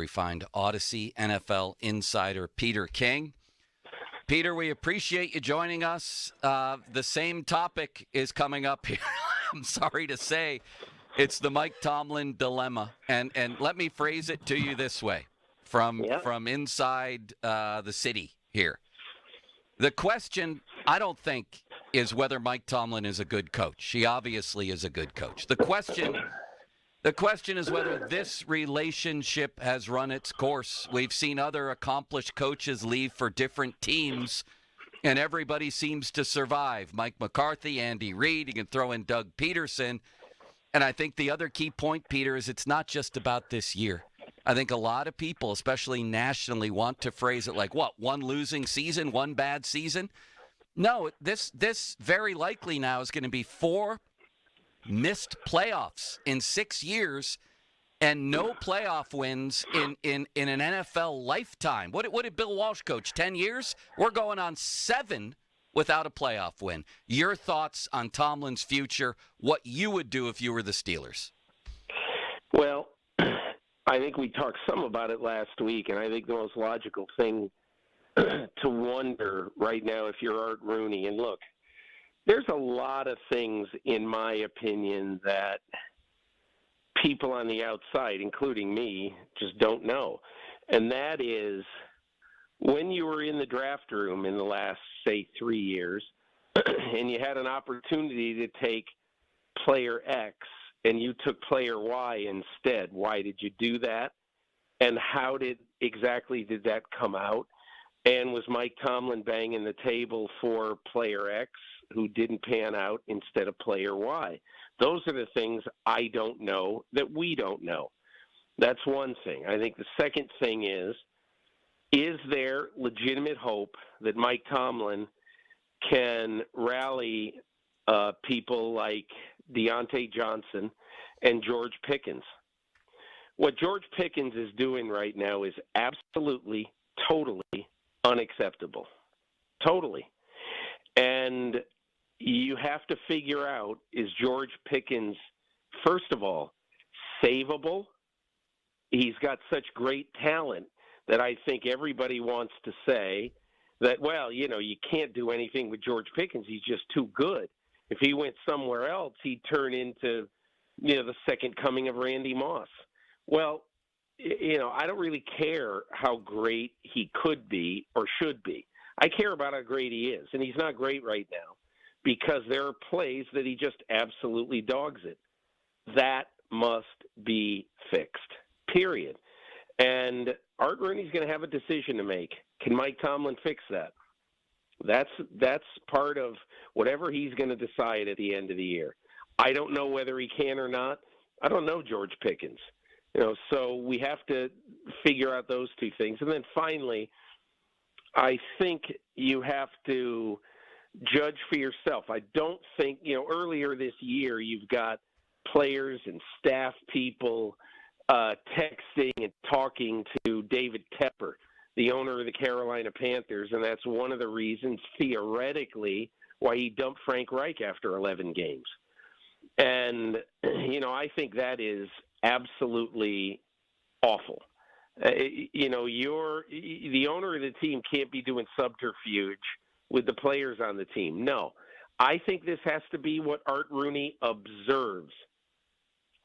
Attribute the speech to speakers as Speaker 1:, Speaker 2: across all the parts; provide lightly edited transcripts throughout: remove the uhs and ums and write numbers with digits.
Speaker 1: We find Odyssey NFL insider Peter King. Peter, we appreciate you joining us. The same topic is coming up here. I'm sorry to say, it's the Mike Tomlin dilemma, and let me phrase it to you this way, from inside the city here. The question, I don't think, is whether Mike Tomlin is a good coach. He obviously is a good coach. The question is whether this relationship has run its course. We've seen other accomplished coaches leave for different teams, and everybody seems to survive. Mike McCarthy, Andy Reid, you can throw in Doug Peterson. And I think the other key point, Peter, is it's not just about this year. I think a lot of people, especially nationally, want to phrase it like, what, one losing season, one bad season? No, this very likely now is going to be 4 missed playoffs in 6 years and no playoff wins in an NFL lifetime. What did Bill Walsh coach, 10 years? We're going on 7 without a playoff win. Your thoughts on Tomlin's future, what you would do if you were the Steelers?
Speaker 2: Well, I think we talked some about it last week, and I think the most logical thing to wonder right now if you're Art Rooney, and look, there's a lot of things, in my opinion, that people on the outside, including me, just don't know. And that is, when you were in the draft room in the last, say, 3 years, and you had an opportunity to take player X and you took player Y instead, why did you do that? And how exactly did that come out? And was Mike Tomlin banging the table for player X who didn't pan out instead of player Y? Those are the things I don't know that we don't know. That's one thing. I think the second thing is there legitimate hope that Mike Tomlin can rally people like Deontay Johnson and George Pickens? What George Pickens is doing right now is absolutely, totally unacceptable. Totally. And you have to figure out, is George Pickens, first of all, savable? He's got such great talent that I think everybody wants to say that, well, you can't do anything with George Pickens. He's just too good. If he went somewhere else, he'd turn into, the second coming of Randy Moss. Well, I don't really care how great he could be or should be. I care about how great he is, and he's not great right now because there are plays that he just absolutely dogs it. That must be fixed, period. And Art Rooney's going to have a decision to make. Can Mike Tomlin fix that? That's part of whatever he's going to decide at the end of the year. I don't know whether he can or not. I don't know George Pickens. So we have to figure out those two things. And then finally, I think you have to judge for yourself. I don't think, earlier this year you've got players and staff people texting and talking to David Tepper, the owner of the Carolina Panthers, and that's one of the reasons, theoretically, why he dumped Frank Reich after 11 games. And, I think that is absolutely awful. The owner of the team can't be doing subterfuge with the players on the team. No. I think this has to be what Art Rooney observes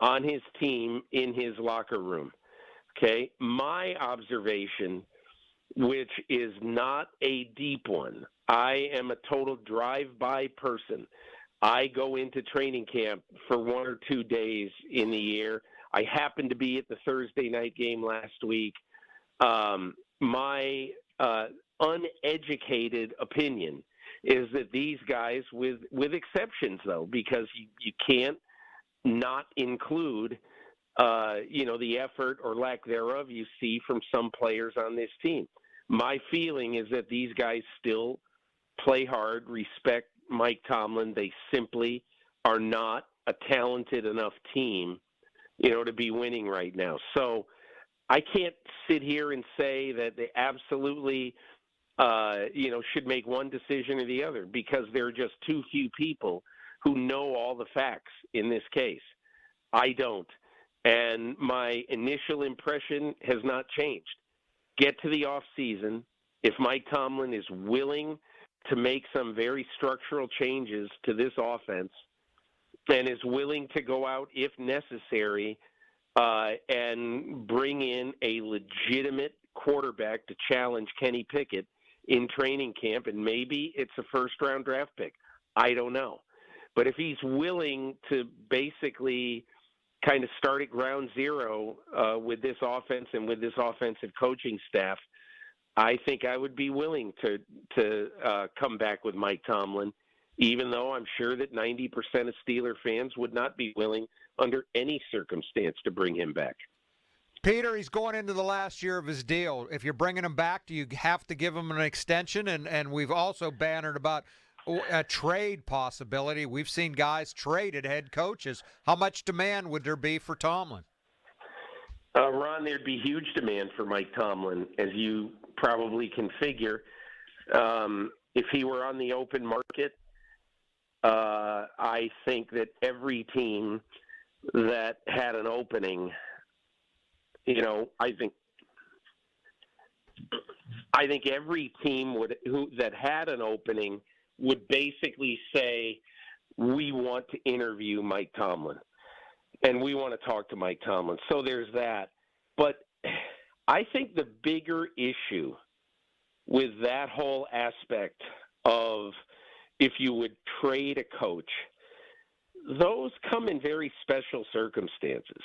Speaker 2: on his team in his locker room. Okay? My observation, which is not a deep one, I am a total drive-by person. I go into training camp for 1 or 2 days in the year. I happened to be at the Thursday night game last week. My uneducated opinion is that these guys, with exceptions though, because you can't not include, the effort or lack thereof you see from some players on this team. My feeling is that these guys still play hard, respect Mike Tomlin. They simply are not a talented enough team, to be winning right now. So I can't sit here and say that they absolutely, should make one decision or the other because there are just too few people who know all the facts in this case. I don't. And my initial impression has not changed. Get to the off season. If Mike Tomlin is willing to make some very structural changes to this offense and is willing to go out if necessary and bring in a legitimate quarterback to challenge Kenny Pickett in training camp, and maybe it's a first-round draft pick. I don't know. But if he's willing to basically kind of start at ground zero with this offense and with this offensive coaching staff, I think I would be willing to come back with Mike Tomlin, even though I'm sure that 90% of Steeler fans would not be willing under any circumstance to bring him back.
Speaker 3: Peter, he's going into the last year of his deal. If you're bringing him back, do you have to give him an extension? And we've also bannered about a trade possibility. We've seen guys traded head coaches. How much demand would there be for Tomlin?
Speaker 2: Ron, there'd be huge demand for Mike Tomlin, as you probably can figure. If he were on the open market, I think that every team that had an opening, I think every team that had an opening would basically say, we want to interview Mike Tomlin, and we want to talk to Mike Tomlin. So there's that. But I think the bigger issue with that whole aspect of if you would trade a coach, those come in very special circumstances.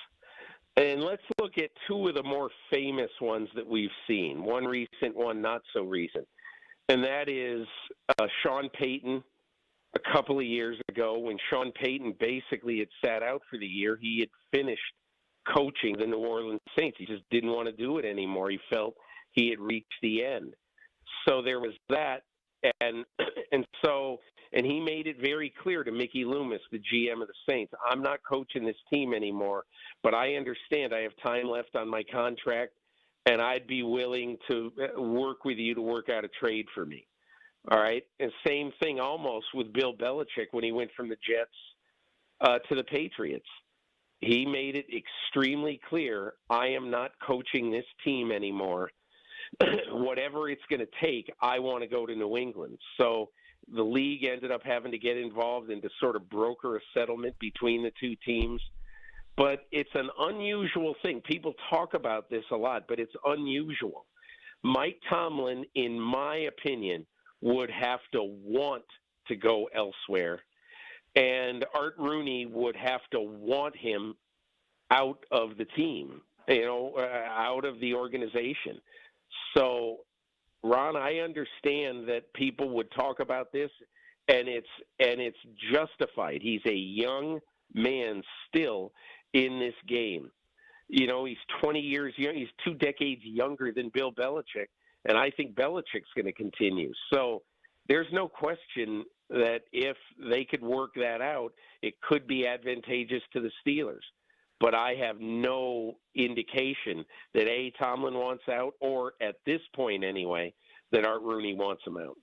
Speaker 2: And let's look at two of the more famous ones that we've seen, one recent, one not so recent. And that is Sean Payton a couple of years ago when Sean Payton basically had sat out for the year. He had finished coaching the New Orleans Saints. He just didn't want to do it anymore. He felt he had reached the end. So there was that. And he made it very clear to Mickey Loomis, the GM of the Saints, I'm not coaching this team anymore, but I understand I have time left on my contract, and I'd be willing to work with you to work out a trade for me. All right? And same thing almost with Bill Belichick when he went from the Jets to the Patriots. He made it extremely clear, I am not coaching this team anymore. Whatever it's going to take, I want to go to New England. So the league ended up having to get involved and to sort of broker a settlement between the two teams. But it's an unusual thing. People talk about this a lot, but it's unusual. Mike Tomlin, in my opinion, would have to want to go elsewhere. And Art Rooney would have to want him out of the team, out of the organization. So, Ron, I understand that people would talk about this, and it's justified. He's a young man still in this game. He's 20 years young. He's 2 decades younger than Bill Belichick, and I think Belichick's going to continue. So there's no question that if they could work that out, it could be advantageous to the Steelers. But I have no indication that Tomlin wants out, or at this point anyway, that Art Rooney wants him out.